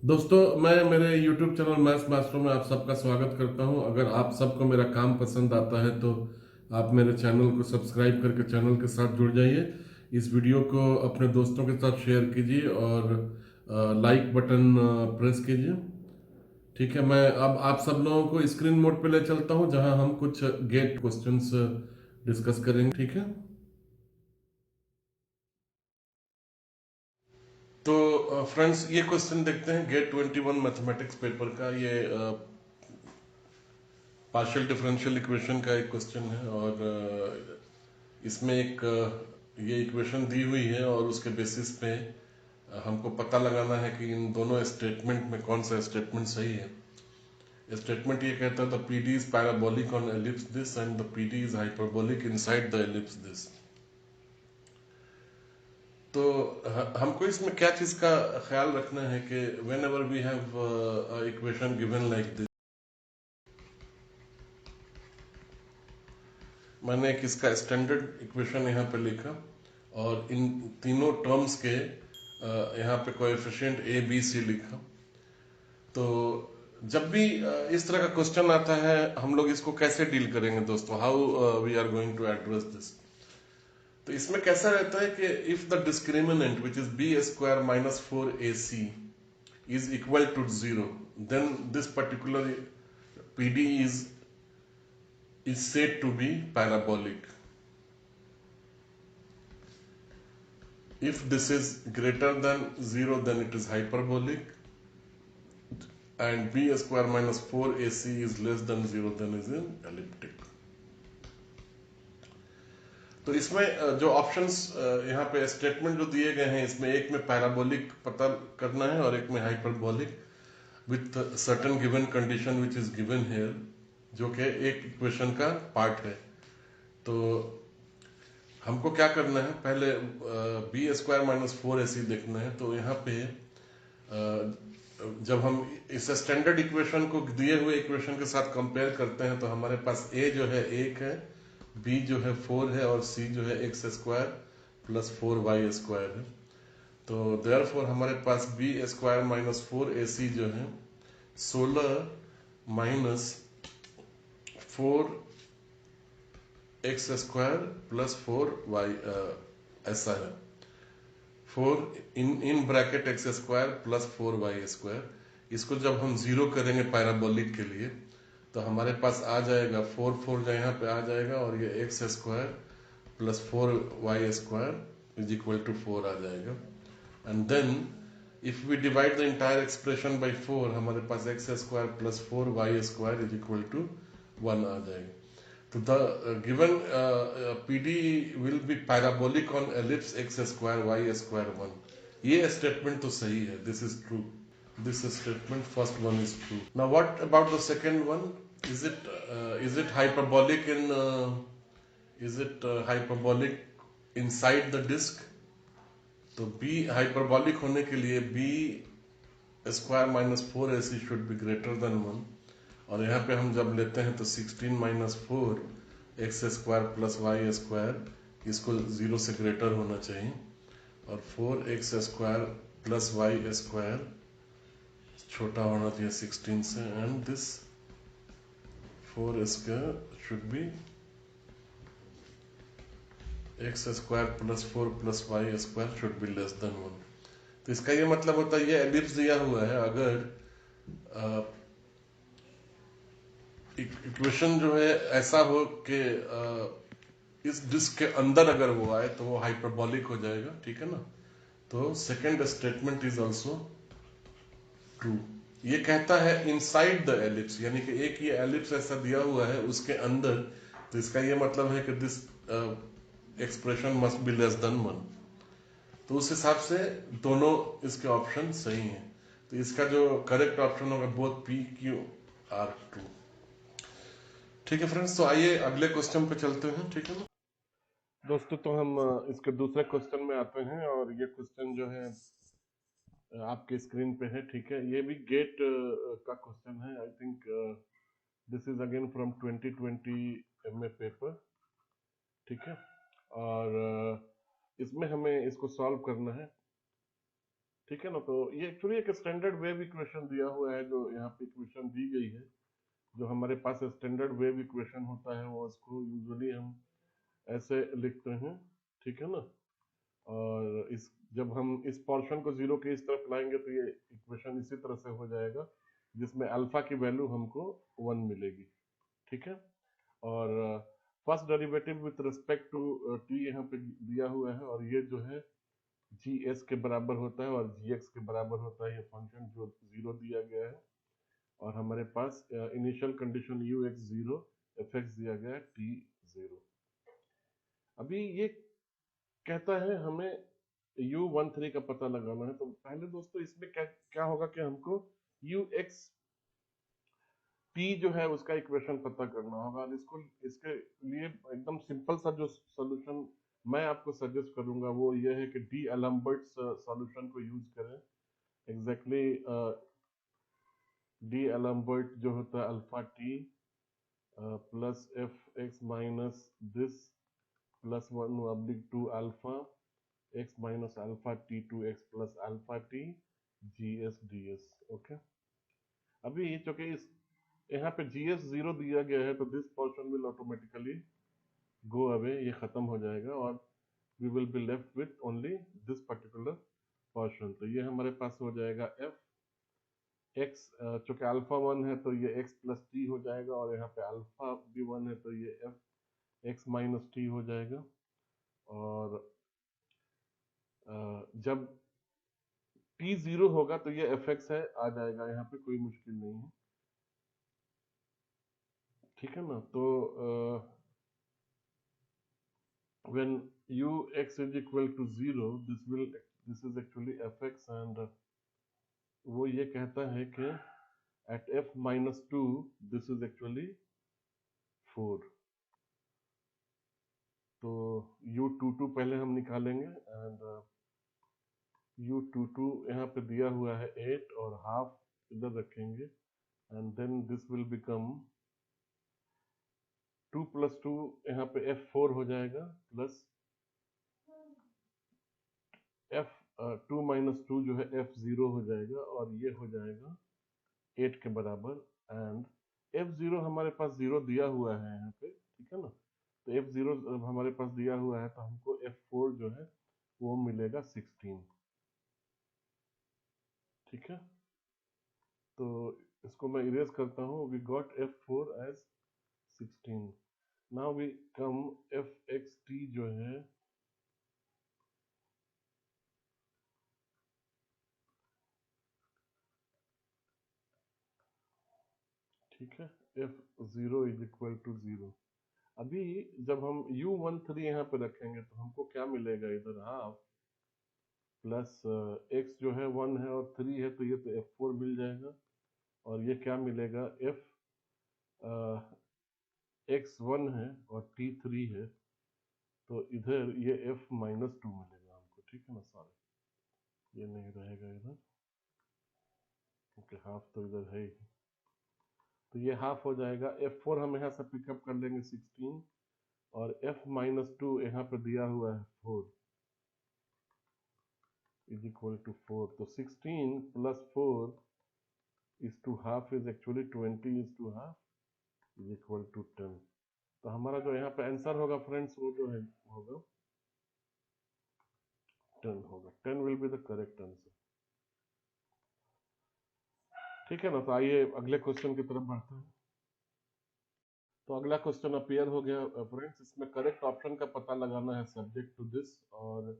दोस्तों, मैं मेरे YouTube चैनल मैथ्स मास्टर में आप सबका स्वागत करता हूं। अगर आप सबको मेरा काम पसंद आता है तो आप मेरे चैनल को सब्सक्राइब करके चैनल के साथ जुड़ जाइए। इस वीडियो को अपने दोस्तों के साथ शेयर कीजिए और लाइक बटन प्रेस कीजिए। ठीक है, मैं अब आप सब लोगों को स्क्रीन मोड पे ले चलता हूं जहां हम कुछ गेट क्वेश्चंस डिस्कस करेंगे। ठीक है, तो फ्रेंड्स, ये क्वेश्चन देखते हैं गेट 21 मैथमेटिक्स पेपर का। ये पार्शियल डिफरेंशियल इक्वेशन का एक क्वेश्चन है और इसमें एक ये इक्वेशन दी हुई है और उसके बेसिस पे हमको पता लगाना है कि इन दोनों स्टेटमेंट में कौन सा स्टेटमेंट सही है। स्टेटमेंट ये कहता है the PD is parabolic on ellipse this and the PD is hyperbolic inside the ellipse this. तो हमको इसमें क्या चीज का ख्याल रखना है कि whenever we have equation given like this, मैंने एक इसका स्टैंडर्ड इक्वेशन यहाँ पे लिखा और इन तीनों टर्म्स के यहाँ पे कोएफिशिएंट ए बी सी लिखा। तो जब भी इस तरह का क्वेश्चन आता है हम लोग इसको कैसे डील करेंगे दोस्तों, how we are going to address this. तो इसमें कैसा रहता है कि if the discriminant which is b square minus 4ac is equal to 0, then this particular PD is said to be parabolic. If this is greater than 0, then it is hyperbolic, and b square minus 4ac is less than 0, then is an elliptic. तो इसमें जो options यहाँ पे statement जो दिए गए हैं, इसमें एक में पैराबोलिक पता करना है और एक में hyperbolic with certain given condition which is given here, जो कि एक इक्वेशन का पार्ट है। तो हमको क्या करना है, पहले बी स्क्वायर माइनस 4ac देखना है। तो यहाँ पे जब हम इस स्टैंडर्ड इक्वेशन को दिए हुए इक्वेशन के साथ कंपेयर करते हैं तो हमारे पास ए जो है 1 है, बी जो है 4 है और सी जो है x square plus 4y square है। तो देयरफॉर हमारे पास बी स्क्वायर माइनस 4ac जो है 16 minus 4x square plus 4y ऐसा है। 4 in bracket x square plus 4y square. इसको जब हम जीरो करेंगे पैराबोलिक के लिए तो हमारे पास आ जाएगा 4 जो यहाँ पे आ जाएगा और ये x square plus 4y square is equal to 4 आ जाएगा। And then if we divide the entire expression by 4, हमारे पास x square plus 4y square is equal to 1 आ जाएगा। तो the given PD will be parabolic on ellipse x square y square 1। ये statement तो सही है, this is true. This statement first one is true. Now what about the second one, is it hyperbolic in is it hyperbolic inside the disc. तो b hyperbolic होने के लिए b square minus 4ac should be greater than 1। और यहाँ पे हम जब लेते हैं तो 16 minus 4 x square plus y square इसको 0 से ग्रेटर होना चाहिए और 4x square plus y square छोटा होना चाहिए 16 से, and this 4 square should be x square plus 4 plus y square should be less than 1। तो इसका ये मतलब होता है, ये एलिप्स दिया हुआ है, अगर इक्वेशन जो है ऐसा हो कि इस डिस्क के अंदर अगर वो आए तो वो हाइपरबोलिक हो जाएगा, ठीक है ना। तो second statement is also true. ये कहता है इनसाइड द एलिप्स, यानी कि एक ये एलिप्स ऐसा दिया हुआ है उसके अंदर। तो इसका ये मतलब है कि this expression must be less than 1। तो उस हिसाब से दोनों इसके ऑप्शन सही हैं। तो इसका जो करेक्ट ऑप्शन होगा both P Q R true. ठीक है फ्रेंड्स, तो आइए अगले क्वेश्चन पे चलते हैं। ठीक है ना दोस्तों, तो हम इसके दूसरे क्वेश्चन में आते हैं और ये क्वेश्चन जो है आपके स्क्रीन पे है। ठीक है, ये भी गेट का क्वेश्चन है। I think this is again from 2020 MA paper. ठीक है, और इसमें हमें इसको सॉल्व करना है। ठीक है ना। तो ये एक्चुअली एक स्टैंडर्ड वेव इक्वेशन दिया हुआ है, जो यहाँ पे इक्वेशन दी गई है, जो हमारे पास स्टैंडर्ड वेव इक्वेशन होता है वो उसको यूजुअली हम ऐसे लिखते हैं। ठीक है ना। और इस जब हम इस पोर्शन को जीरो के इस तरफ लाएंगे तो ये इक्वेशन इसी तरह से हो जाएगा, जिसमें अल्फा की वैल्यू हमको 1 मिलेगी। ठीक है। और first derivative with respect to t यहाँ पे दिया हुआ है, और ये जो है जी एस के बराबर होता है और जी एक्स के बराबर होता है, ये फंक्शन जो जीरो दिया गया है। और हमारे पास initial condition u x zero, f x दिया गया है टी जीरो। अभी ये कहता है हमें यू वन थ्री का पता लगाना है। तो पहले दोस्तों इसमें क्या क्या होगा कि हमको यू एक्स टी जो है उसका इक्वेशन पता करना होगा, और इसको इसके लिए एकदम सिंपल सा जो सॉल्यूशन मैं आपको सजेस्ट करूंगा वो ये है कि डी एलम्बर्ट सॉल्यूशन को यूज करें। एग्जैक्टली डी एलम्बर्ट जो होता है alpha t plus f x minus this plus 1/2 alpha x minus alpha t to x plus alpha t g s d s. Okay. अभी चूंकि इस यहाँ पे जी एस जीरो दिया गया है तो this portion will automatically go away, ये खत्म हो जाएगा, और we will be left with only this particular portion. तो ये हमारे पास हो जाएगा एफ एक्स, चूंकि अल्फा वन है तो ये एक्स प्लस टी हो जाएगा, और यहाँ पे अल्फा भी वन है तो ये एफ एक्स माइनस टी हो जाएगा। और जब टी जीरो होगा तो ये एफ एक्स है आ जाएगा, यहाँ पे कोई मुश्किल नहीं है। ठीक है ना। तो when ux is equal to 0, this is actually fx, and वो ये कहता है कि at f minus 2 this is actually 4। तो u22 पहले हम निकालेंगे, एंड u22 यहाँ पे दिया हुआ है 8, और हाफ इधर रखेंगे, and then this will become 2 plus 2, यहाँ पे f4 हो जाएगा, प्लस f 2 माइनस 2 जो है f0 हो जाएगा, और ये हो जाएगा 8 के बराबर। एंड f0 हमारे पास जीरो दिया हुआ है यहाँ पे। ठीक है ना। तो f0 हमारे पास दिया हुआ है तो हमको f4 जो है वो मिलेगा 16। ठीक है। तो इसको मैं इरेज करता हूँ। We got f4 as 16। Now we come fxt जो है, ठीक है, f0 इज इक्वल टू 0। अभी जब हम u13 यहाँ पे रखेंगे तो हमको क्या मिलेगा, इधर हाफ प्लस x जो है 1 है और 3 है, तो ये तो f4 मिल जाएगा। और ये क्या मिलेगा, f x1 है और t3 है, तो इधर ये f माइनस 2 मिलेगा हमको। ठीक है ना सारे, ये नहीं रहेगा इधर, क्योंकि हाफ तो इधर है ही। तो ये हाफ हो जाएगा। f4 हम यहाँ से पिकअप कर लेंगे 16, और f माइनस 2 यहाँ पे दिया हुआ है 4 इज इक्वल टू 4। तो 16 plus 4 is to half is actually 20 is to half is equal to 10। तो हमारा जो यहाँ पे आंसर होगा फ्रेंड्स, वो जो है होगा 10 होगा। 10 will be the correct answer. ठीक है ना। तो आइए अगले क्वेश्चन की तरफ बढ़ते हैं। तो अगला क्वेश्चन अपीयर हो गया फ्रेंड्स। इसमें करेक्ट ऑप्शन का पता लगाना है सब्जेक्ट टू दिस, और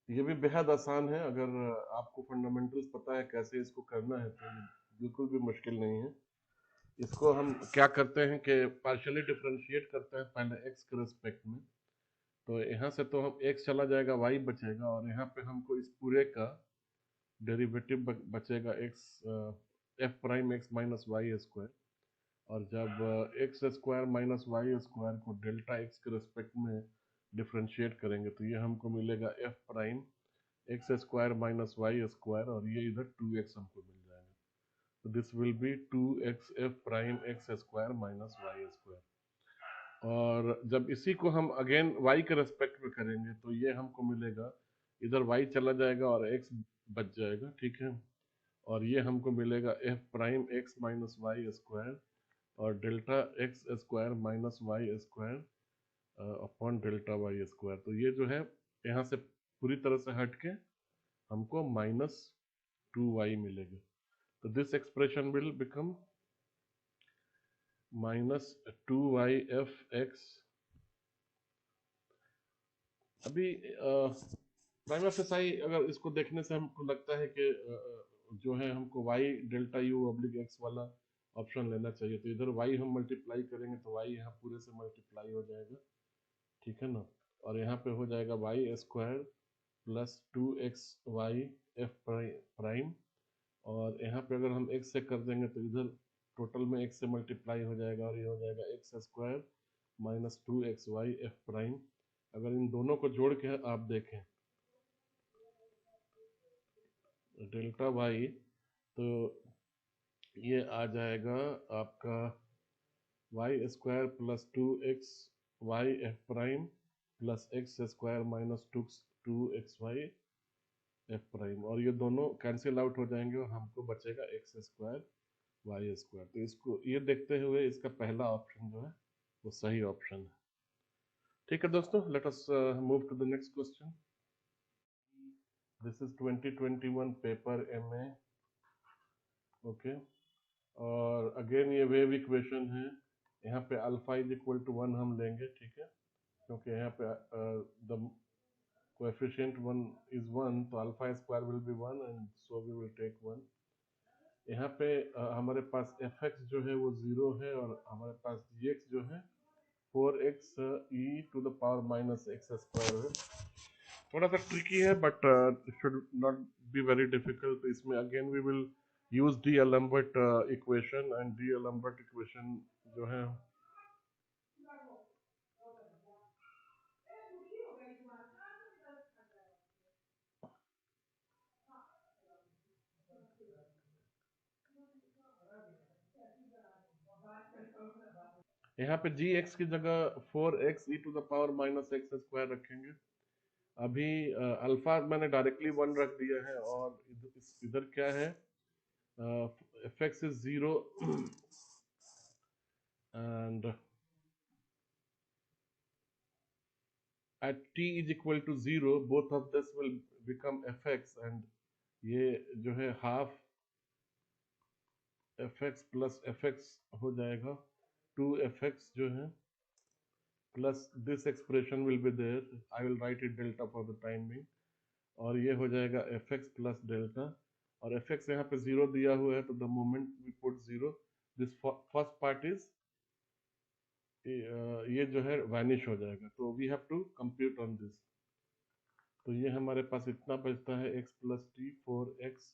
ये भी बेहद आसान है। अगर आपको फंडामेंटल्स पता है कैसे इसको करना है तो ये बिल्कुल भी मुश्किल नहीं है। इसको हम क्या करते हैं कि पार्शियली डिफरेंशिएट करते हैं पहले एक्स के रिस्पेक्ट में। तो यहाँ से तो हम एक्स चला जाएगा, वाई बचेगा, और यहाँ पे हमको इस पूरे का डेरिवेटिव बचेगा x f prime x minus y square. और जब x square minus y square को डेल्टा एक्स के रिस्पेक्ट में डिफरेंशिएट करेंगे तो ये हमको मिलेगा f prime x square minus y square, और ये इधर 2x हमको मिल जाएगा। तो this will be 2x f prime x square minus y square. और जब इसी को हम अगेन y के रेस्पेक्ट में करेंगे तो ये हमको मिलेगा, इधर y चला जाएगा और x बच जाएगा, ठीक है। और ये हमको मिलेगा f prime x minus y square और delta x square minus y square upon delta y square. तो ये जो है यहाँ से पूरी तरह से हट के हमको -2y मिलेगा। तो this expression will become -2y f x। अभी प्राइमा फेसाई अगर इसको देखने से हमको लगता है कि जो है हमको y delta u oblique x वाला ऑप्शन लेना चाहिए। तो इधर y हम मल्टीप्लाई करेंगे तो y यहाँ पूरे से मल्टीप्लाई हो जाएगा, ठीक है ना। और यहाँ पे हो जाएगा y square plus 2xy f prime. और यहाँ पे अगर हम x से कर देंगे तो इधर टोटल में x से मल्टीप्लाई हो जाएगा और ये हो जाएगा x square minus 2xy f prime. अगर इन दोनों को जोड़ के आप देखें डेल्टा वाई, तो ये आ जाएगा आपका y square plus 2xy f prime plus x square minus 2xy f prime. और ये दोनों कैंसिल आउट हो जाएंगे और हमको बचेगा x स्क्वायर वाई स्क्वायर। तो इसको ये देखते हुए इसका पहला ऑप्शन जो है वो सही ऑप्शन है, ठीक है दोस्तों। Let us move to the next question. This is 2021 paper MA, okay. और अगेन ये वेव इक्वेशन है। यहाँ पे अल्फा इज इक्वल टू 1 हम लेंगे, ठीक है, क्योंकि यहाँ पे द कोएफिशिएंट 1 इज 1, तो alpha square will be 1 and so we will take 1। यहाँ पे हमारे पास fx जो है वो 0 है और हमारे पास gx जो है 4x e to the power minus x square है। थोड़ा सा ट्रिकी है but should not be very difficult. तो इसमें again we will use d'Alembert equation and d'Alembert equation जो है यहाँ पे gx की जगह 4x e to the power minus x square रखेंगे। अभी अल्फा मैंने डायरेक्टली 1 रख दिया है और इधर क्या है, fx is 0 and at t is equal to 0 both of this will become fx and ये जो है हाफ fx प्लस fx हो जाएगा 2fx जो है plus this expression will be there, I will write it delta for the time being. और ये हो जाएगा fx प्लस डेल्टा और fx यहाँ पे 0 दिया हुआ है तो the moment we put 0 this first part is ये जो है वैनिश हो जाएगा। तो we have to compute on this. तो ये हमारे पास इतना बचता है x plus t 4x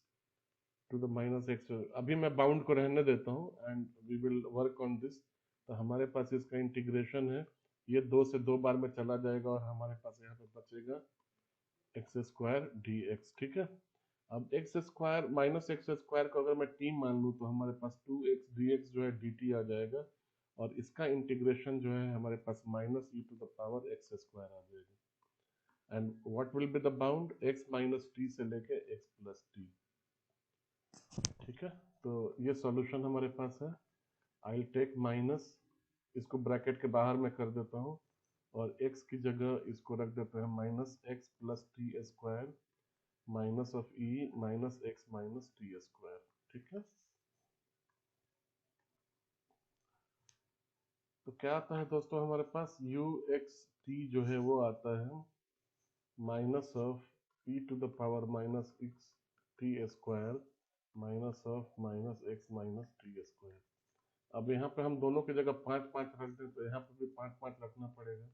to the minus x. अभी मैं बाउंड को रहने देता हूँ and we will work on this. तो हमारे पास इसका इंटीग्रेशन है, ये 2 से 2 बार में चला जाएगा और हमारे पास यहाँ पे बचेगा एक्स स्क्वायर डी एक्स, ठीक है। अब x square minus x square को अगर मैं टी मान लूँ तो हमारे पास 2x dx जो है dt आ जाएगा और इसका इंटीग्रेशन जो है हमारे पास minus e to the power x square आ जाएगा। And what will be the bound, x minus t से लेके x प्लस टी, ठीक है। तो ये सॉल्यूशन हमारे पास है। आई टेक माइनस, इसको ब्रैकेट के बाहर में कर देता हूँ और x की जगह इसको रख देते हैं minus x plus T square minus of E minus x minus t square, ठीक है। तो क्या आता है दोस्तों हमारे पास यू एक्स टी जो है वो आता है minus of e to the power minus x t square minus of minus x minus t square. अब यहाँ पे हम दोनों की जगह 5 5 रख दें तो यहाँ पे भी 5 5 रखना पड़ेगा।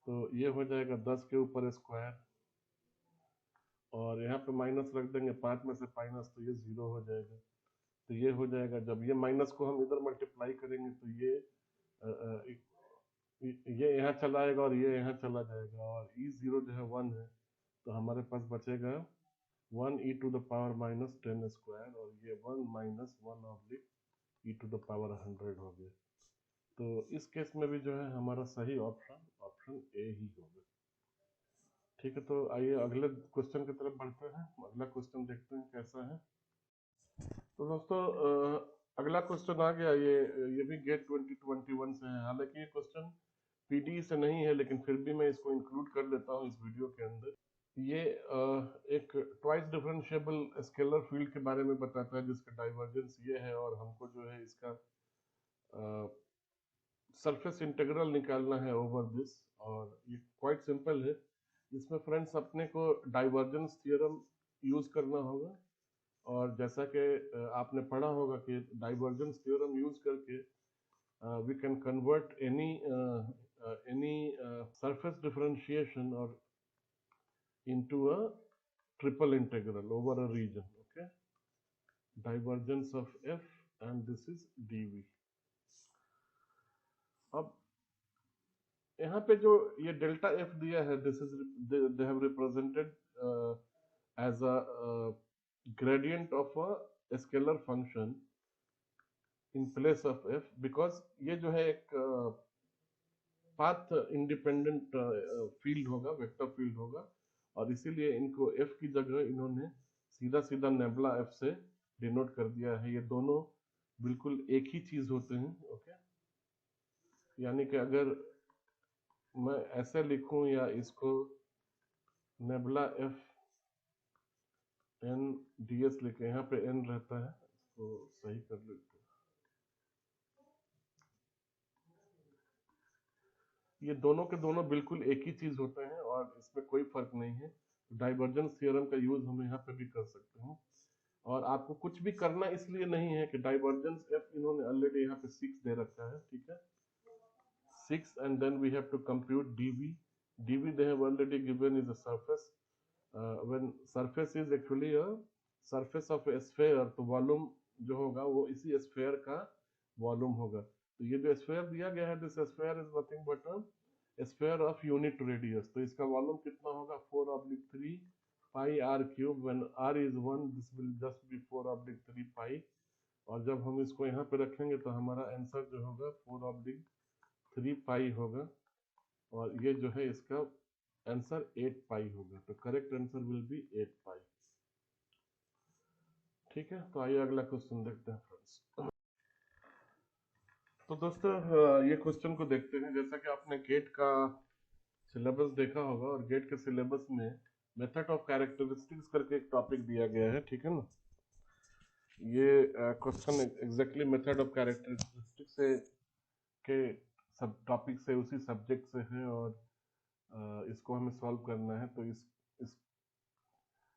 तो ये हो जाएगा 10 के ऊपर स्क्वायर और यहाँ पे माइनस रख देंगे 5 में से माइनस तो ये 0 हो जाएगा। तो ये हो जाएगा, जब ये माइनस को हम इधर मल्टीप्लाई करेंगे तो ये यहाँ चला आएगा और ये यहाँ चला जाएगा और e0 जो है 1 है तो हमारे पास बचेगा 1 e to the power minus 10 square और ये 1 minus 1 oblique e to the power 100 हो गया। तो इस केस में भी जो है हमारा सही ऑप्शन ए ही होगा। ठीक है, तो आइए अगले क्वेश्चन की तरफ बढ़ते हैं। अगला क्वेश्चन देखते हैं कैसा है। तो दोस्तों अगला क्वेश्चन आ गया, ये भी गेट 2021 से है। हालांकि ये क्वेश्चन पीडी से नहीं है, लेकिन फिर भी मैं इसको इंक्लूड कर लेता हूँ इस वीडियो के अंदर। ये एक ट्वाइस डिफरेंशिएबल स्केलर फील्ड के बारे में बताता है जिसका डाइवर्जेंस ये है, और हमको जो है इसका सरफेस इंटीग्रल निकालना है ओवर दिस। और ये क्वाइट सिंपल है। इसमें फ्रेंड्स अपने को डाइवर्जेंस थ्योरम यूज करना होगा, और जैसा कि आपने पढ़ा होगा कि डाइवर्जेंस थ्योरम यूज करके we can convert any surface differentiation और into a triple integral over a region. Okay, divergence of f, and this is dv. अब यहाँ पे जो ये डेल्टा f दिया है, this is they have represented as a gradient of a scalar function in place of f, because ये जो है एक पाथ इंडिपेंडेंट फील्ड होगा, वेक्टर फील्ड होगा, और इसीलिए इनको f की जगह इन्होंने सीधा सीधा नेबुला f से डिनोट कर दिया है। ये दोनों बिल्कुल एक ही चीज होते हैं। ओके, यानी कि अगर मैं ऐसे लिखूं या इसको नेबुला f n ds लिखे, यहाँ पे n रहता है, इसको सही कर लेते हैं। ये दोनों के दोनों बिल्कुल एक ही चीज होते हैं और इसमें कोई फर्क नहीं है। डाइवर्जेंस थ्योरम का यूज हम यहाँ पे भी कर सकते हैं, और आपको कुछ भी करना इसलिए नहीं है कि डाइवर्जेंस f इन्होंने ऑलरेडी यहाँ पे 6 दे रखा है। ठीक है, 6, and then we have to compute dv. dv they have already given is a surface. When surface is actually a surface of a sphere, तो वॉल्यूम जो होगा वो इसी स्फेयर का वॉल्यूम होगा। तो ये जो स्फेयर दिया गया है, this sphere is nothing but a sphere of unit radius. तो इसका वॉल्यूम कितना होगा, 4/3 पाई r cube. When r is 1, this will just be 4/3 पाई। और जब हम इसको यहाँ पे रखेंगे तो हमारा आंसर जो होगा 4/3 पाई होगा, और ये जो है इसका आंसर 8 पाई होगा। तो करेक्ट आंसर विल बी 8 पाई। ठीक है, तो आइए अगला क्वेश्चन देखते हैं फ्रेंड्स। तो दोस्तों ये क्वेश्चन को देखते हैं। जैसा कि आपने गेट का सिलेबस देखा होगा, और गेट के सिलेबस में मेथड ऑफ कैरेक्टरिस्टिक्स करके एक टॉपिक दिया गया है। ठीक है ना, ये question exactly method of characteristics से के सब टॉपिक से, उसी सब्जेक्ट से है, और इसको हमें सॉल्व करना है। तो इस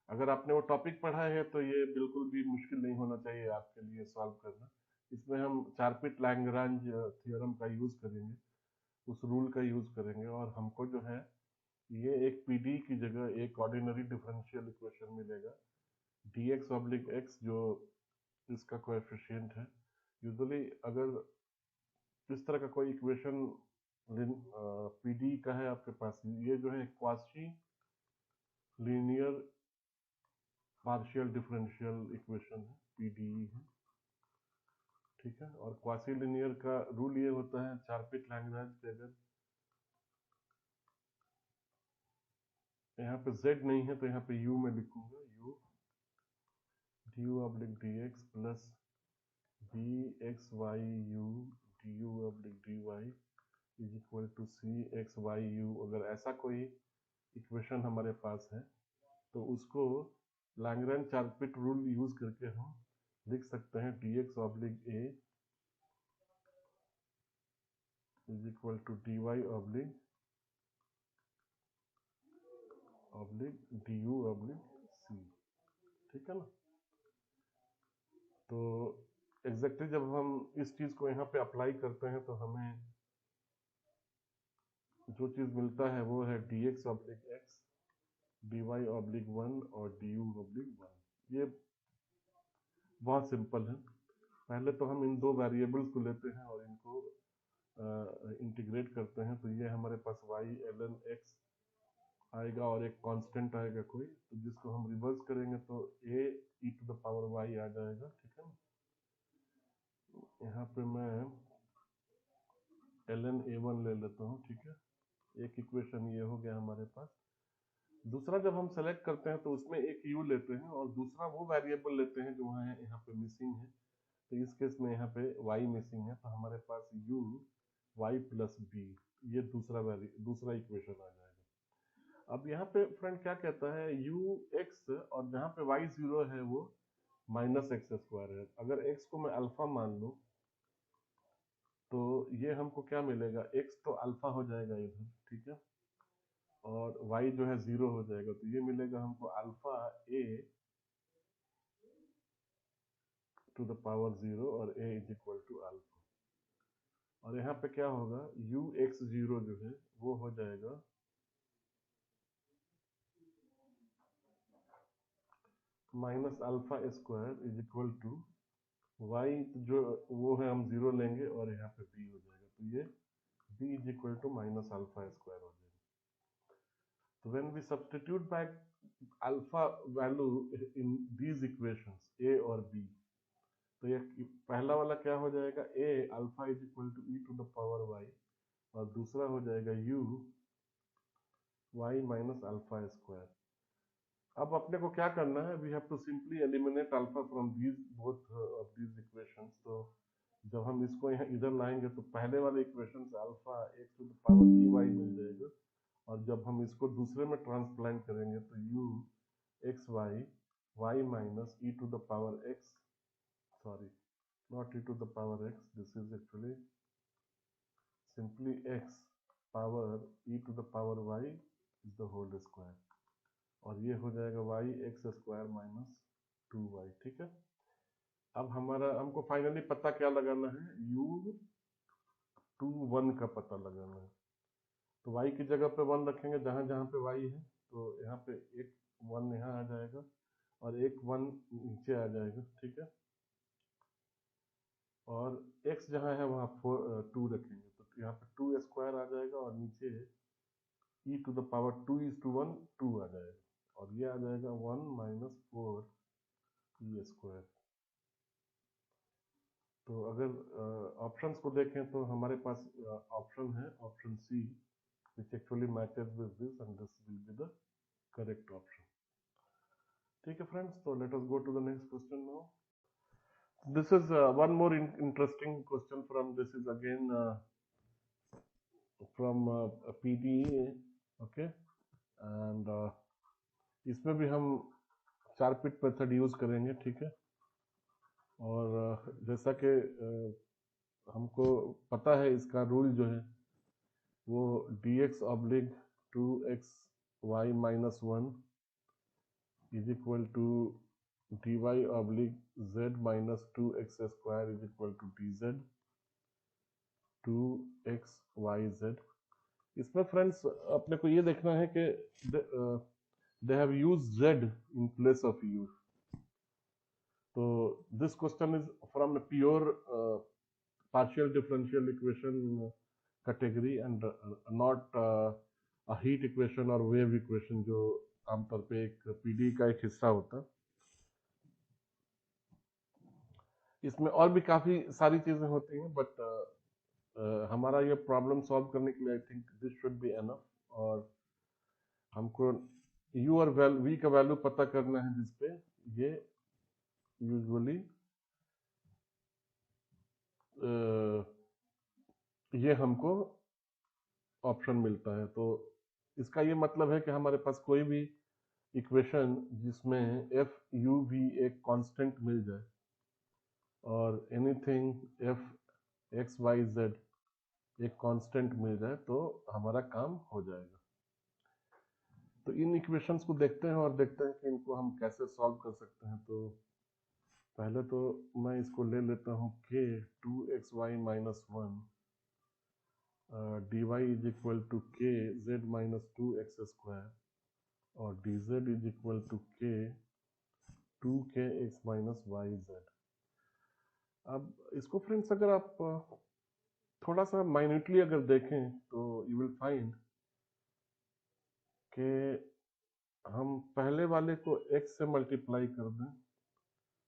अगर आपने वो टॉपिक पढ़ा है तो ये बिल्कुल भी मुश्किल नहीं होना चाहिए आपके लिए सॉल्व करना। इसमें हम चारपिट-लैग्रांज थ्योरम का यूज करेंगे, उस रूल का यूज करेंगे, और हमको जो है ये एक पीडी की जगह एक ऑर्डिनरी डिफरेंशियल इक्वेशन मिलेगा, dx/x, जो इसका कोएफिशिएंट है। यूजुअली अगर इस तरह का कोई इक्वेशन पीडी का है आपके पास, ये जो है quasi linear partial differential equation है, पीडीई है। ठीक है, और क्वासी लीनियर का रूल ये होता है, चारपिट-लैग्रांज पे अगर यहाँ पे z नहीं है तो यहाँ पे u में लिखूंगा, u du/dx plus bxyu du/dy is equal to cxyu। अगर ऐसा कोई इक्वेशन हमारे पास है तो उसको लैग्रेंज चारपिट रूल यूज करके हम लिख सकते हैं, dx/a is equal to dy/du/c। ठीक है ना, तो एग्जैक्टली जब हम इस चीज को यहाँ पे अप्लाई करते हैं तो हमें जो चीज मिलता है वो है dx/x dy/1 और du/1। ये बहुत सिंपल है। पहले तो हम इन दो वेरिएबल्स को लेते हैं और इनको इंटीग्रेट करते हैं, तो ये हमारे पास y ln x आएगा और एक कांस्टेंट आएगा कोई, तो जिसको हम रिवर्स करेंगे तो a e⁻y आ जाएगा। ठीक है ना, यहाँ पे मैं ln a1 ले लेता हूँ, ठीक है। एक इक्वेशन ये हो गया हमारे पास। दूसरा जब हम सेलेक्ट करते हैं तो उसमें एक u लेते हैं और दूसरा वो वेरिएबल लेते हैं जो वहाँ यहाँ पे मिसिंग है। तो इस केस में यहाँ पे y मिसिंग है, तो हमारे पास u y प्लस b, ये दूसरा इक्वेशन आ जाएगा। अब यहाँ पे फ्रेंड क्या कहता है, u x और जहाँ पे y 0 है वो माइनस एक्स स्क्वायर है। अगर x को मैं अल्फा मान लूँ तो ये हमको क्या मिलेगा, x तो अल्फा हो जाएगा इधर, ठीक है, और y जो है 0 हो जाएगा। तो ये मिलेगा हमको alpha a to the power 0 और a is equal to alpha. और यहाँ पे क्या होगा, u x 0 जो है वो हो जाएगा minus alpha square is equal to y जो वो है हम 0 लेंगे और यहाँ पे b हो जाएगा। तो ये b is equal to minus alpha square हो जाएगा। So when we substitute back alpha value in these equations a और b, तो ये पहला वाला क्या हो जाएगा, a alpha is equal to e to the power y, और दूसरा हो जाएगा u y minus alpha square. अब अपने को क्या करना है, we have to simply eliminate alpha from these both of these equations. तो जब हम इसको यहाँ इधर लाएंगे तो पहले वाले इक्वेशन से alpha x to the power e y मिल जाएगा, और जब हम इसको दूसरे में ट्रांसप्लांट करेंगे तो u x y y minus e to the power x, sorry not e to the power x, this is actually simply x power e to the power y is the whole square, और ये हो जाएगा y x square minus 2y, ठीक है। अब हमको finally पता क्या लगाना है, u21 का पता लगाना है। तो y की जगह पे 1 रखेंगे जहां जहां पे y है, तो यहाँ पे एक 1 यहाँ आ जाएगा और एक 1 नीचे आ जाएगा, ठीक है। और x जहां है वहां 2 रखेंगे, तो यहाँ पे 2 स्क्वायर आ जाएगा और नीचे e to the power 2 is to 1 2 आ जाएगा, और ये आ जाएगा 1 माइनस 4 e स्क्वायर। तो अगर ऑप्शंस को देखें तो हमारे पास ऑप्शन है option c, which actually matches with this, and this will be the correct option. ठीक है friends, so let us go to the next question now. This is one more interesting question from, this is again from PTE, okay, and इसमें भी हम 4 पिट method use करेंगे, ठीक है। और जैसा कि हमको पता है इसका रूल जो है वो dx oblique 2x y minus 1 is equal to dy oblique z minus 2x square is equal to dz 2x y z। इसमें फ्रेंड्स अपने को ये देखना है कि they have used z in place of u। तो this question is from pure partial differential equation category and not a heat equation or wave equation जो आमतौर पे एक पीडी का एक हिस्सा होता है। इसमें और भी काफी सारी चीजें होती हैं, बट हमारा ये प्रॉब्लम सॉल्व करने के लिए I think this should be enough. और हमको u और v का वैल्यू पता करना है, जिसपे ये यूजुअली ये हमको ऑप्शन मिलता है। तो इसका ये मतलब है कि हमारे पास कोई भी इक्वेशन जिसमें एफ यू भी एक कांस्टेंट मिल जाए और anything f x y z एक कांस्टेंट मिल जाए तो हमारा काम हो जाएगा। तो इन इक्वेशंस को देखते हैं और देखते हैं कि इनको हम कैसे सॉल्व कर सकते हैं। तो पहले तो मैं इसको ले लेता हूँ k 2xy minus 1 dy is equal to k z minus 2x square और dz is equal to k 2kx minus y z. अब इसको फ्रेंड्स अगर आप थोड़ा सा माइन्यूटली अगर देखें तो यू विल फाइंड कि हम पहले वाले को x से मल्टीप्लाई कर दें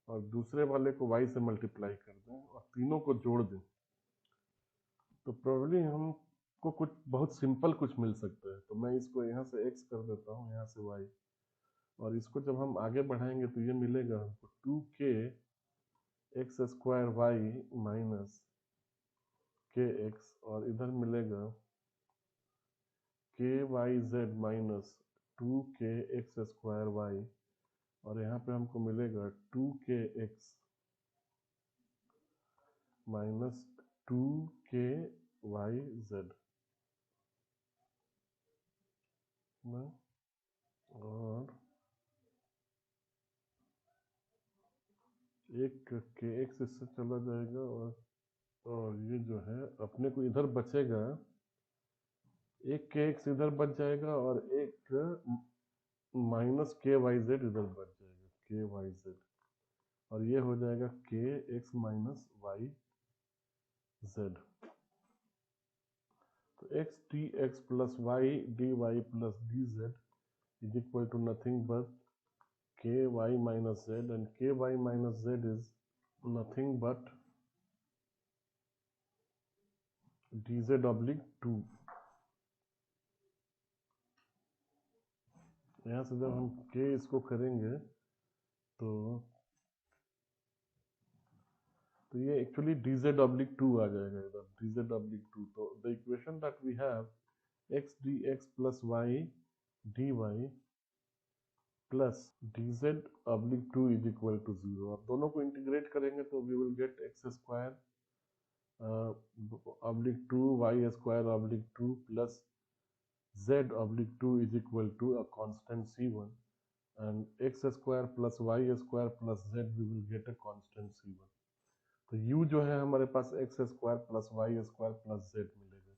और दूसरे वाले को y से मल्टीप्लाई कर दें और तीनों को जोड़ दें, तो प्रोबेबली हमको कुछ बहुत सिंपल कुछ मिल सकता है। तो मैं इसको यहाँ से x कर देता हूँ, यहाँ से y, और इसको जब हम आगे बढ़ाएंगे तो ये मिलेगा हमको 2k x square y minus k x, और इधर मिलेगा k y z minus 2k x square y, और यहाँ पे हमको मिलेगा 2k x minus 2k Y Z, और एक के एक्स इससे चला जाएगा, और ये जो है अपने को इधर बचेगा, एक के एक्स इधर बच जाएगा, और एक माइनस के वाई जेड इधर बच जाएगा, के वाई जेड, और ये हो जाएगा k x minus y z. तो x d x plus y d y plus d z is equal to nothing but k y minus z, and k y minus z is nothing but d z oblique 2। यहाँ से जब हम के इसको करेंगे तो ये एक्चुअली dz ऑब्लिक 2 आ जाएगा इधर, dz ऑब्लिक 2। तो the equation that we have x dx plus y dy plus dz oblique 2 is equal to 0। अब दोनों को इंटीग्रेट करेंगे तो we will get x square oblique 2 y square oblique 2 plus z oblique 2 is equal to a constant c1, and x square plus y square plus z we will get a constant c1। तो u जो है हमारे पास x square plus y square plus z मिलेगा,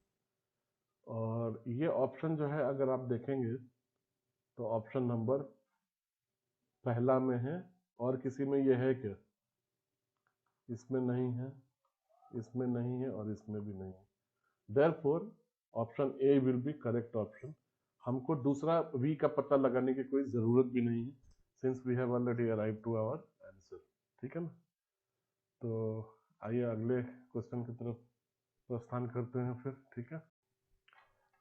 और ये option जो है अगर आप देखेंगे तो ऑप्शन नंबर पहला में है, और किसी में ये है क्या, इसमें नहीं है, इसमें नहीं है, और इसमें भी नहीं है। Therefore option A will be correct option. हमको दूसरा v का पता लगाने की कोई जरूरत भी नहीं है, since we have already arrive to our answer. ठीक है ना? तो आइए अगले क्वेश्चन की तरफ प्रस्थान करते हैं फिर। ठीक है,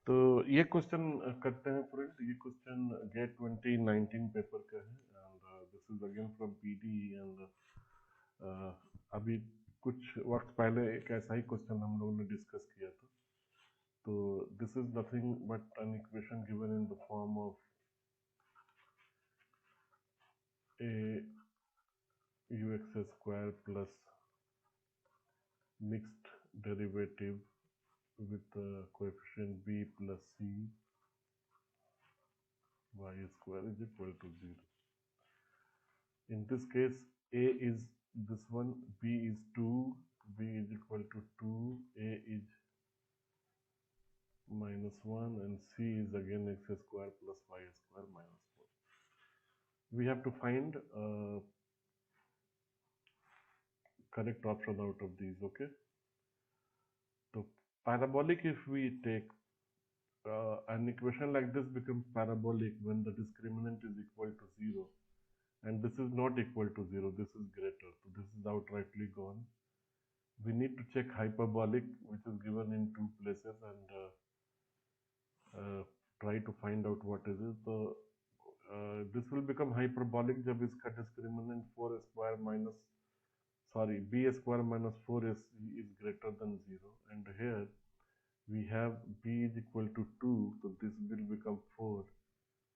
तो ये क्वेश्चन करते हैं फ्रेंड। ये क्वेश्चन गेट 2019 पेपर का है, and this is again from PD. And अभी कुछ वक्त पहले एक ऐसा ही क्वेश्चन हम लोगों ने डिस्कस किया था। तो this is nothing but an equation given in the form of A you x square plus mixed derivative with coefficient b plus c y square is equal to 0. In this case, a is this one, b is 2, b is equal to 2, a is minus 1, and c is again x square plus y square minus 4. We have to find correct option out of these. Okay, so parabolic, if we take an equation like this becomes parabolic when the discriminant is equal to 0, and this is not equal to 0, this is greater, so this is outrightly gone. We need to check hyperbolic, which is given in two places, and try to find out what is it. So this will become hyperbolic जब इसका discriminant 4 square minus b square minus 4 is greater than 0, and here we have b is equal to 2, so this will become 4,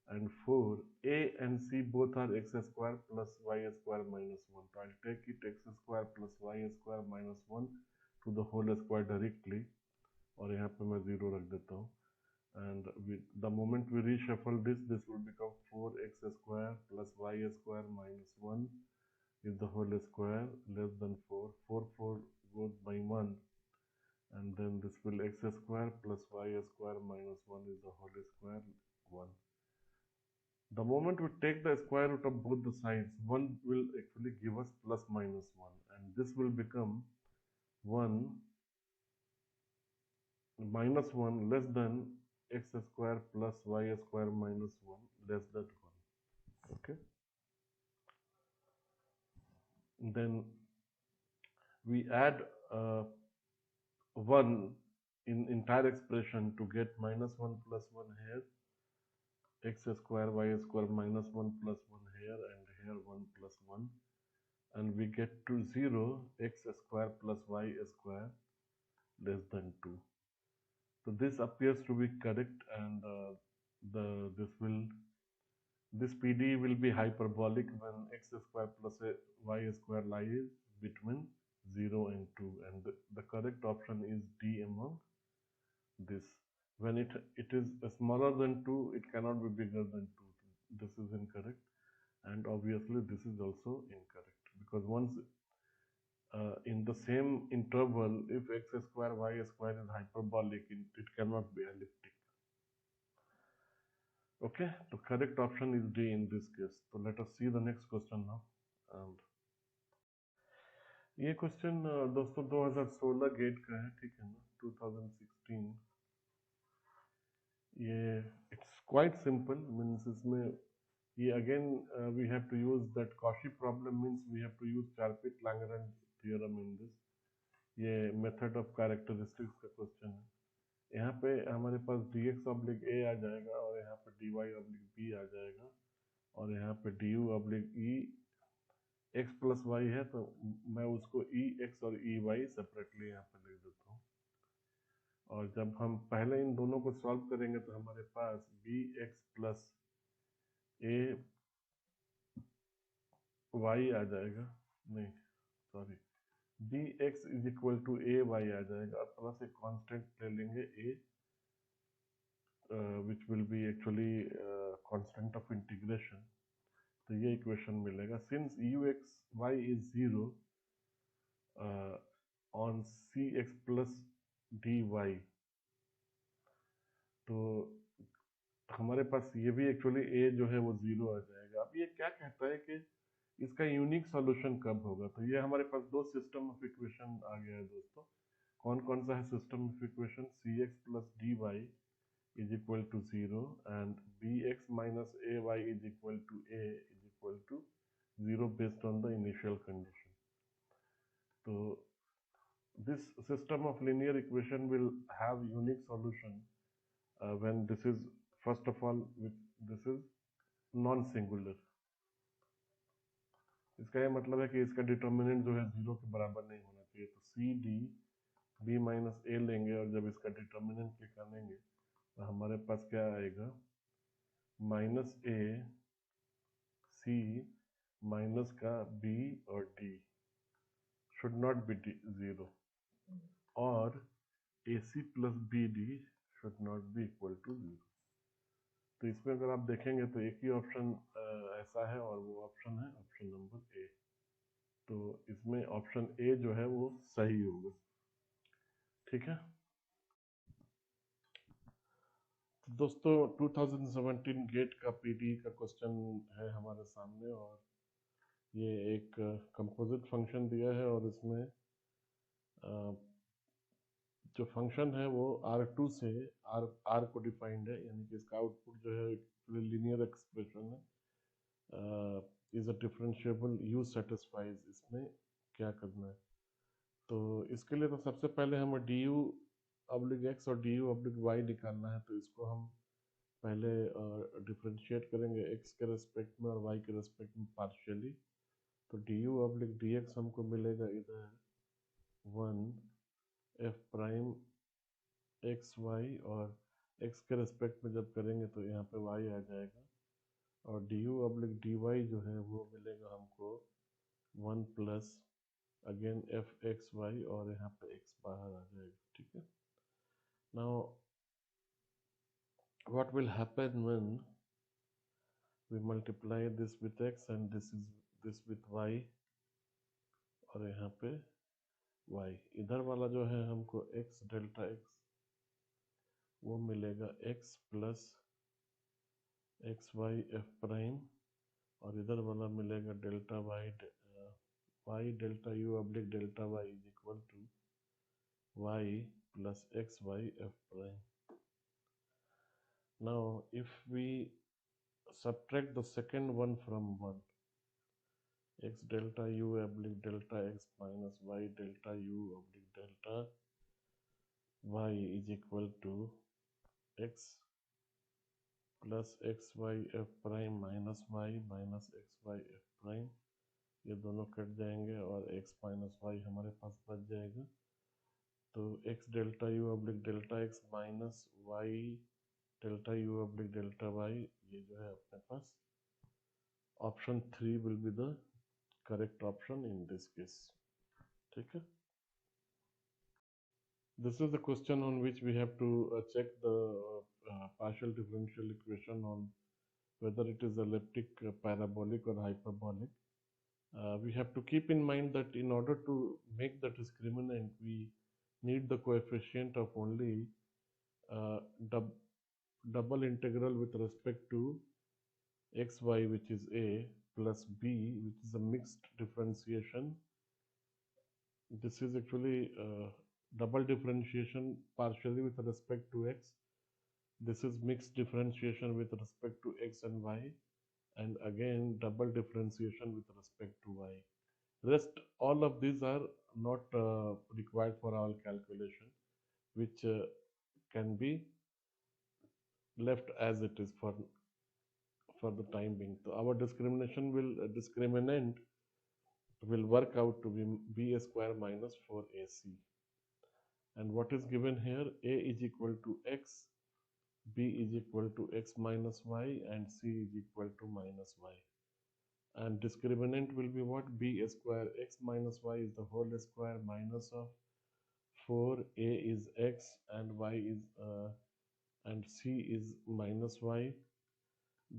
and 4, a and c both are x square plus y square minus 1. So I'll take it x square plus y square minus 1 to the whole square directly, और यहाँ पे मैं 0 रख देता हूँ, and the moment we reshuffle this will become 4x square plus y square minus 1 is the whole square less than 4. 4 goes by 1, and then this will x square plus y square minus 1 is the whole square 1. The moment we take the square root of both the sides, 1 will actually give us plus minus 1, and this will become 1 minus 1 less than x square plus y square minus 1 less than 1. Okay, then we add 1 in entire expression to get minus 1 plus 1 here, x square y square minus 1 plus 1 here, and here 1 plus 1, and we get to 0, x square plus y square less than 2. So this appears to be correct, and this PD will be hyperbolic when x square plus y square lies between 0 and 2, and the correct option is D among this. When it is smaller than 2, it cannot be bigger than 2. This is incorrect, and obviously this is also incorrect, because once in the same interval, if x square y square is hyperbolic, it cannot be elliptic. Okay, the correct option is D in this case. So let us see the next question now. And ये question दोस्तों 2016 gate का है, ठीक है ना, 2016. ये it's quite simple, means इसमें ये again we have to use that Cauchy problem, means we have to use Charpit Lagrange theorem in this. ये मेथड ऑफ कैरेक्टरिस्टिक्स का क्वेश्चन है. यहाँ पे हमारे पास dx ऑब्लिक a आ जाएगा, और यहाँ पे dy ऑब्लिक b आ जाएगा, और यहाँ पे du ऑब्लिक e x प्लस वाई है, तो मैं उसको e x और e y सेपरेटली यहाँ पे लिख देता हूँ. और जब हम पहले इन दोनों को सॉल्व करेंगे तो हमारे पास b x plus a y आ जाएगा, नहीं sorry, b x is equal to a y आ जाएगा, और प्लस एक कांस्टेंट ले लेंगे a, which will be actually constant of integration. तो ये इक्वेशन मिलेगा. Since u x y is 0 on c x plus d y, तो हमारे पास ये भी एक्चुअली a जो है वो 0 आ जाएगा. अब ये क्या कहता है कि इसका यूनिक सॉल्यूशन कब होगा. तो ये हमारे पास दो सिस्टम ऑफ इक्वेशन आ गया है दोस्तों. कौन कौन सा है system of equation? C x plus d y is equal to 0 and b x minus a y is equal to a is equal to 0 based on the initial condition. तो this system of linear equation will have unique solution when this is, first of all, this is non singular. इसका ये मतलब है कि इसका determinant जो है 0 के बराबर नहीं होना चाहिए. तो सी डी बी माइनस ए लेंगे, और जब इसका डिटर्मिनेंट निकालेंगे तो हमारे पास क्या आएगा, माइनस ए सी माइनस का बी और डी शुड नॉट बी 0, और a c plus b d should not be equal to 0. तो इसमें अगर आप देखेंगे तो एक ही ऑप्शन ऐसा है, और वो ऑप्शन है ऑप्शन नंबर ए. तो इसमें ऑप्शन ए जो है वो सही होगा. ठीक है तो दोस्तों 2017 गेट का पीडी का क्वेश्चन है हमारे सामने, और ये एक कंपोजिट फंक्शन दिया है, और इसमें जो फंक्शन है वो R2 से R को डिफाइंड है, यानी कि इसका आउटपुट जो है लीनियर एक्सप्रेशन है, is a differentiable you satisfies. इसमें क्या करना है, तो इसके लिए तो सबसे पहले हमें डी यू ऑब्लिक एक्स और डी यू ऑब्लिक वाई निकालना है. तो इसको हम पहले डिफरेंशिएट करेंगे एक्स के रेस्पेक्ट में और वाई के रेस्पेक्ट में पार्शियली. तो D u oblique D x हमको मिलेगा इधर 1 एफ प्राइम एक्स वाई, और एक्स के रेस्पेक्ट में जब करेंगे तो यहाँ पे वाई आ जाएगा, और d u oblique d y जो है वो मिलेगा हमको 1 plus again f x y, और यहाँ पे एक्स बाहर आ जाएगा. ठीक है. Now what will happen when we multiply this with x and this with y, और यहाँ पे y. इधर वाला जो है हमको x डेल्टा x वो मिलेगा x plus x y f prime, और इधर वाला मिलेगा delta y delta u oblique delta y is equal to y plus x y f prime. Now if we subtract the second one from 1, x delta u oblique delta x minus y delta u oblique delta y is equal to x plus xy f prime minus y minus xy f prime, ये दोनों cut जाएंगे और x minus y हमारे पास बच जाएगा। तो x delta u oblique delta x minus y delta u oblique delta y, ये जो है अपने पास option 3 will be the correct option in this case. ठीक है, this is the question on which we have to check the partial differential equation on whether it is elliptic, parabolic or hyperbolic. We have to keep in mind that in order to make the discriminant, we need the coefficient of only uh, double integral with respect to xy, which is a, plus b, which is a mixed differentiation. This is actually double differentiation partially with respect to x. This is mixed differentiation with respect to x and y, and again double differentiation with respect to y. Rest all of these are not required for our calculation, which can be left as it is for the time being. So our discriminant will work out to be b square minus 4ac. And what is given here? A is equal to x, b is equal to x minus y, and c is equal to minus y. And discriminant will be what? B square x minus y is the whole square minus of 4, a is x and y is and c is minus y.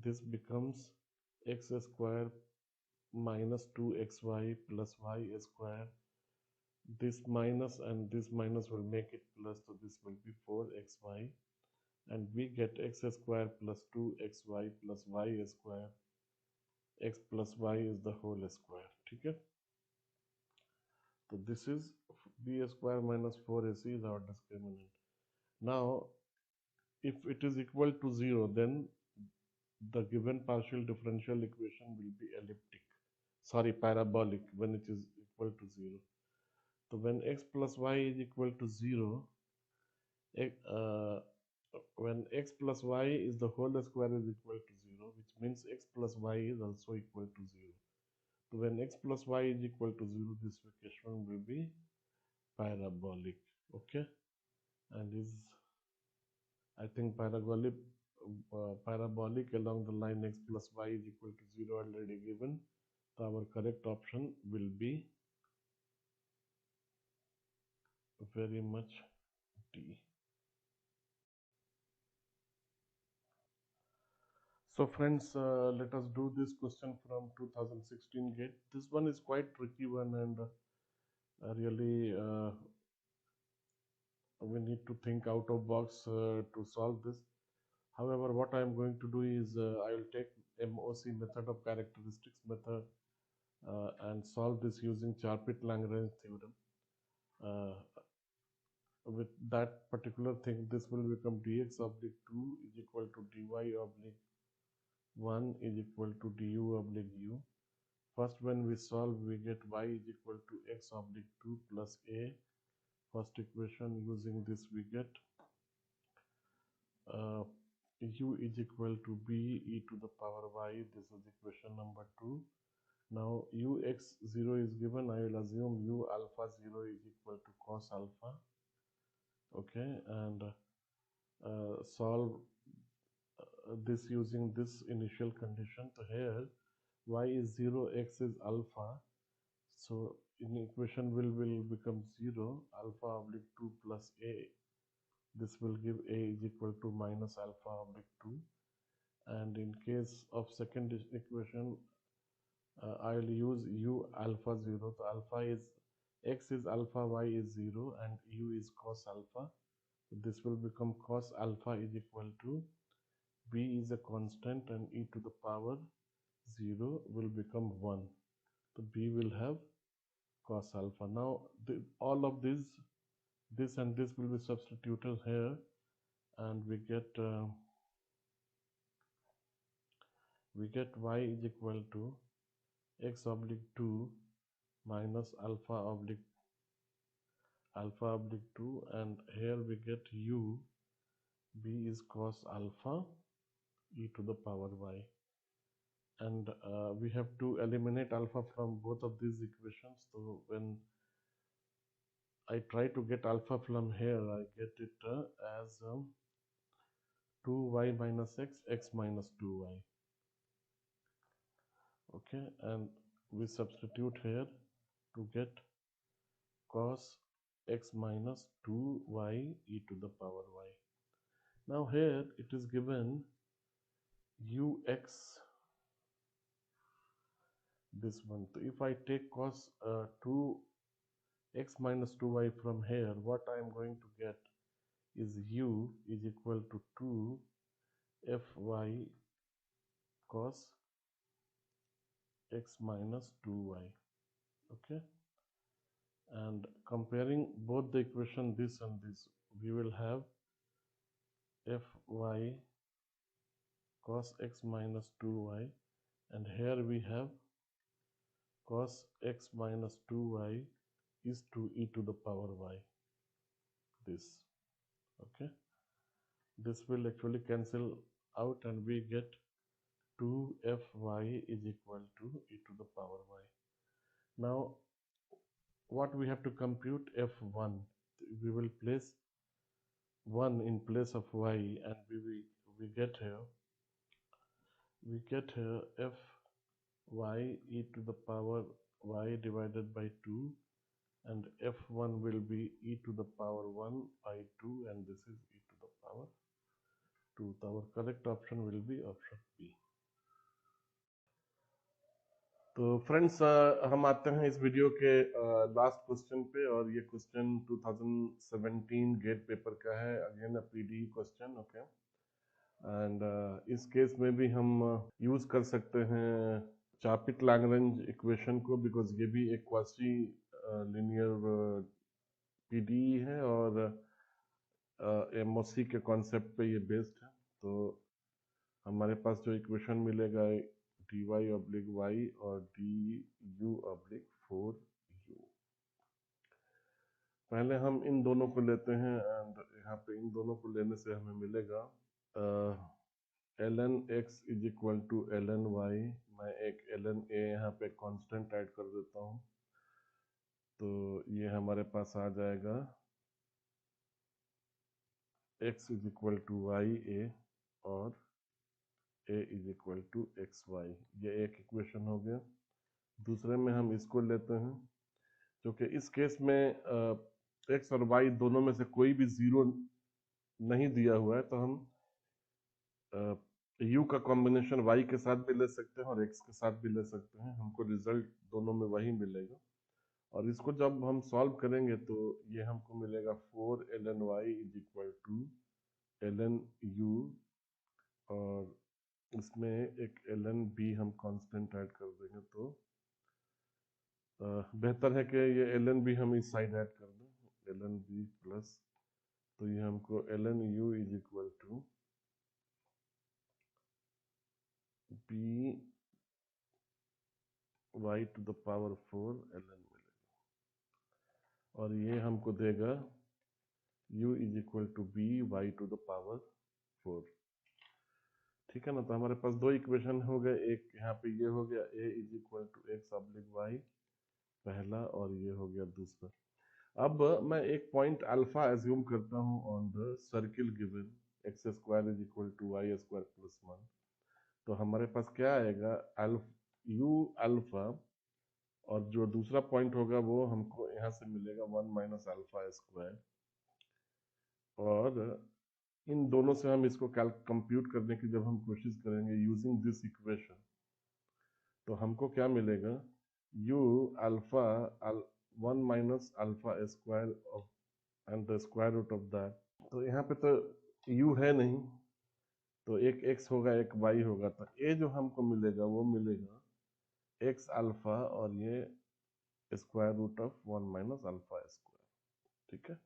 This becomes x square minus 2xy plus y square. This minus and this minus will make it plus, so this will be 4xy, and we get x square plus 2xy plus y square. X plus y is the whole square. ठीक है, so this is b square minus 4ac is our discriminant. Now if it is equal to 0, then the given partial differential equation will be parabolic when it is equal to 0. So when x plus y is equal to 0, when x plus y is the whole square is equal to 0, which means x plus y is also equal to 0. So when x plus y is equal to 0, this equation will be parabolic. Okay, and is, I think, parabolic along the line x plus y is equal to 0 already given. So our correct option will be very much D. So friends, let us do this question from 2016 GATE. This one is quite tricky one, and really we need to think out of box to solve this. However, what I am going to do is I will take MOC, method of characteristics method, and solve this using Charpit-Lagrange theorem. With that particular thing, this will become dx oblique 2 is equal to dy oblique 1 is equal to du oblique u. First, when we solve, we get y is equal to x oblique 2 plus a. First equation, using this we get u is equal to b e to the power y. This is equation number 2. Now ux0 is given. I will assume u alpha 0 is equal to cos alpha. Okay, and solve this using this initial condition. So here y is 0, x is alpha. So in equation will become 0, alpha oblique 2 plus a. This will give a is equal to minus alpha oblique 2. And in case of second equation, I will use u alpha 0. So alpha is, x is alpha, y is 0, and u is cos alpha. So this will become cos alpha is equal to b is a constant, and e to the power 0 will become 1. So b will have cos alpha. Now all of this and this will be substituted here, and we get y is equal to x oblique 2 minus alpha oblique alpha oblique 2, and here we get u, b is cos alpha e to the power y, and we have to eliminate alpha from both of these equations. So when I try to get alpha from here, I get it as 2y minus x minus 2y. Okay, and we substitute here to get cos x minus 2y e to the power y. Now here it is given ux, this one. So if I take cos 2x minus 2y from here, what I am going to get is u is equal to 2 fy cos x minus 2y. Okay, and comparing both the equation, this and this, we will have fy cos x minus 2y, and here we have cos x minus 2y is to e to the power y, this. Okay, this will actually cancel out and we get 2fy is equal to e to the power y. Now what we have to compute? F1. We will place 1 in place of y, and we get here fy e to the power y divided by 2, and f1 will be e to the power 1 by 2, and this is e to the power 2. So our correct option will be option B. तो friends हम आते हैं इस video के last question पे, और ये question 2017 gate paper का है, again a PD question. Okay, and इस केस में भी हम यूज कर सकते हैं चापिट-लैग्रेंज इक्वेशन को, बिकॉज ये भी एक क्वासी लिनियर पीडी है और एमओसी के कॉन्सेप्ट पे ये बेस्ड है. तो हमारे पास जो इक्वेशन मिलेगा dy ऑब्लिक y और du ऑब्लिक 4u. पहले हम इन दोनों को लेते हैं, एंड यहाँ पे इन दोनों को लेने से हमें मिलेगा ln x is equal to ln y. मैं एक ln a यहाँ पे कांस्टेंट ऐड कर देता हूँ, तो ये हमारे पास आ जाएगा x is equal to y a और a is equal to x y. ये एक इक्वेशन हो गया. दूसरे में हम इसको लेते हैं, क्योंकि इस केस में x और y दोनों में से कोई भी जीरो नहीं दिया हुआ है, तो हम u का कॉम्बिनेशन y के साथ भी ले सकते हैं और x के साथ भी ले सकते हैं. हमको रिजल्ट दोनों में वही मिलेगा, और इसको जब हम सॉल्व करेंगे तो ये हमको मिलेगा 4 ln y is equal to ln u, और इसमें एक ln b हम कांस्टेंट ऐड कर देंगे. तो बेहतर है कि ये ln b हम इस साइड ऐड कर दें, ln b प्लस, तो ये हमको ln u is equal to b y to the power 4 ln मिलेगा, और ये हमको देगा u is equal to b y to the power 4. ठीक है ना. तो हमारे पास दो इक्वेशन हो गए, एक यहाँ पे ये हो गया a is equal to x oblique y पहला, और ये हो गया दूसरा. अब मैं एक पॉइंट अल्फा एज्यूम करता हूँ on the circle given x square is equal to y square plus 1. तो हमारे पास क्या आएगा, u अल्फा, और जो दूसरा पॉइंट होगा वो हमको यहाँ से मिलेगा 1 माइनस अल्फा स्क्वायर, और इन दोनों से हम इसको कंप्यूट करने की जब हम कोशिश करेंगे यूजिंग दिस इक्वेशन, तो हमको क्या मिलेगा, u alpha 1 minus alpha square and the square root of that. तो यहाँ पे तो u है नहीं, तो एक x होगा एक y होगा, तो a जो हमको मिलेगा वो मिलेगा x अल्फा और ये square root of 1 minus alpha square. ठीक है,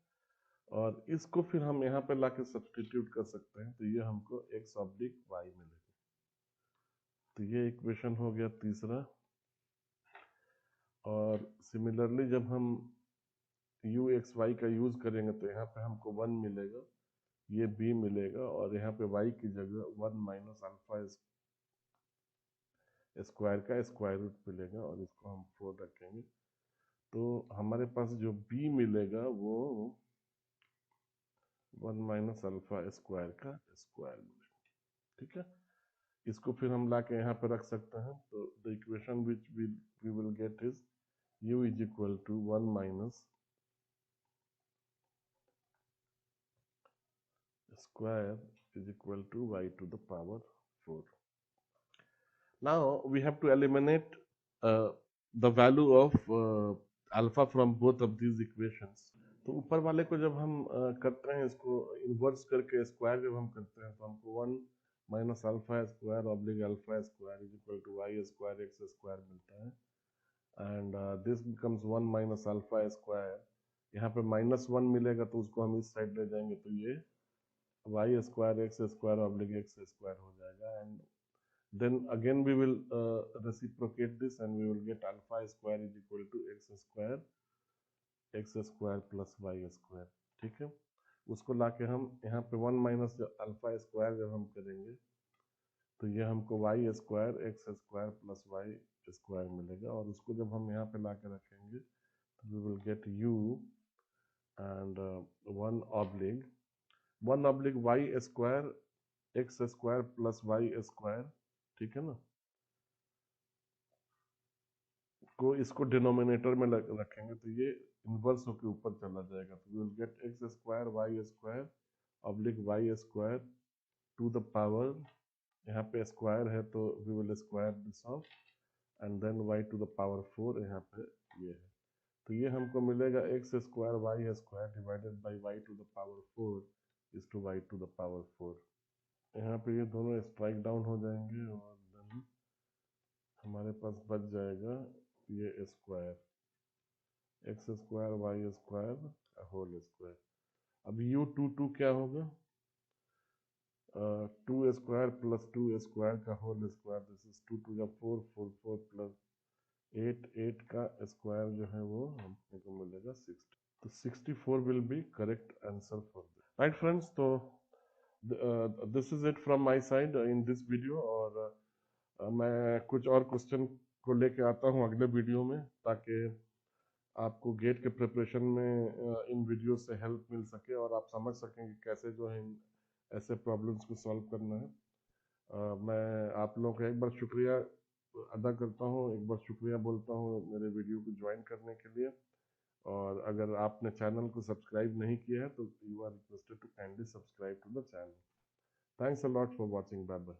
और इसको फिर हम यहाँ पे लाके सब्स्टिट्यूट कर सकते हैं, तो ये हमको x ऑब्लिक y मिलेगा. तो ये इक्वेशन हो गया तीसरा. और सिमिलरली जब हम यू एक्स वाई का यूज करेंगे तो यहाँ पे हमको 1 मिलेगा, ये b मिलेगा, और यहाँ पे y की जगह 1 माइनस अल्फा स्क्वायर का स्क्वायर रूट मिलेगा, और इसको हम 4 रखेंगे। तो हमारे पास जो b मिलेगा वो 1 माइनस अल्फा स्क्वायर का स्क्वायर मिलेगा। ठीक है, इसको फिर हम ला के यहाँ पे रख सकते हैं। तो the equation which we will get is u is equal to 1 minus square is equal to y to the power 4. Now we have to eliminate the value of alpha from both of these equations. तो ऊपर वाले को जब हम करते हैं, इसको inverse करके स्क्वायर जब हम करते हैं, तो हमको 1 minus alpha square oblique alpha square is equal to y square x square मिलता है, and this becomes 1 minus alpha square. यहाँ पे -1 मिलेगा तो उसको हम इस साइड ले जाएंगे तो ये y square x square oblique x square हो जाएगा, and then again we will reciprocate this and we will get alpha square is equal to x square plus y square। ठीक है, उसको लाके हम यहाँ पे 1 माइनस अल्फा स्क्वायर जब हम करेंगे तो ये हमको y square x square plus y square मिलेगा, और उसको जब हम यहाँ पे लाके रखेंगे तो we will get u and 1 oblique y square x square plus y square, ठीक है ना, को इसको डिनोमिनेटर में रखेंगे तो ये इन्वर्स होकर ऊपर चला जाएगा, तो we will get x square y square oblique y square to the power, यहाँ पे स्क्वायर है तो we will square this of, and then y to the power 4 यहाँ पे ये है। तो ये हमको मिलेगा x square y square divided by y to the power 4 is to y to the power 4। यहाँ पे ये दोनों स्ट्राइक डाउन हो जाएंगे, और देन हमारे पास बच जाएगा ये square x square y square whole square. अब यू टू क्या होगा, 2 स्क्वायर प्लस 2 स्क्वायर का होल स्क्वायर, दिस इज 2 या 4 4 4 प्लस 8 का स्क्वायर जो है वो हमको को मिलेगा 60। तो 64 will be correct answer for this, right friends. तो this is it from my side in this video, और मैं कुछ और क्वेश्चन को लेके आता हूँ अगले वीडियो में, ताकि आपको गेट के प्रिपरेशन में इन वीडियो से हेल्प मिल सके और आप समझ सकें कि कैसे जो है ऐसे प्रॉब्लम्स को सॉल्व करना है। मैं आप लोगों का एक बार शुक्रिया अदा करता हूँ, एक बार शुक्रिया बोलता हूँ मेरे वीडियो को ज्वाइन करने के लिए, और अगर आपने चैनल को सब्सक्राइब नहीं किया है तो you are requested to kindly subscribe to the channel. Thanks a lot for watching, bye bye.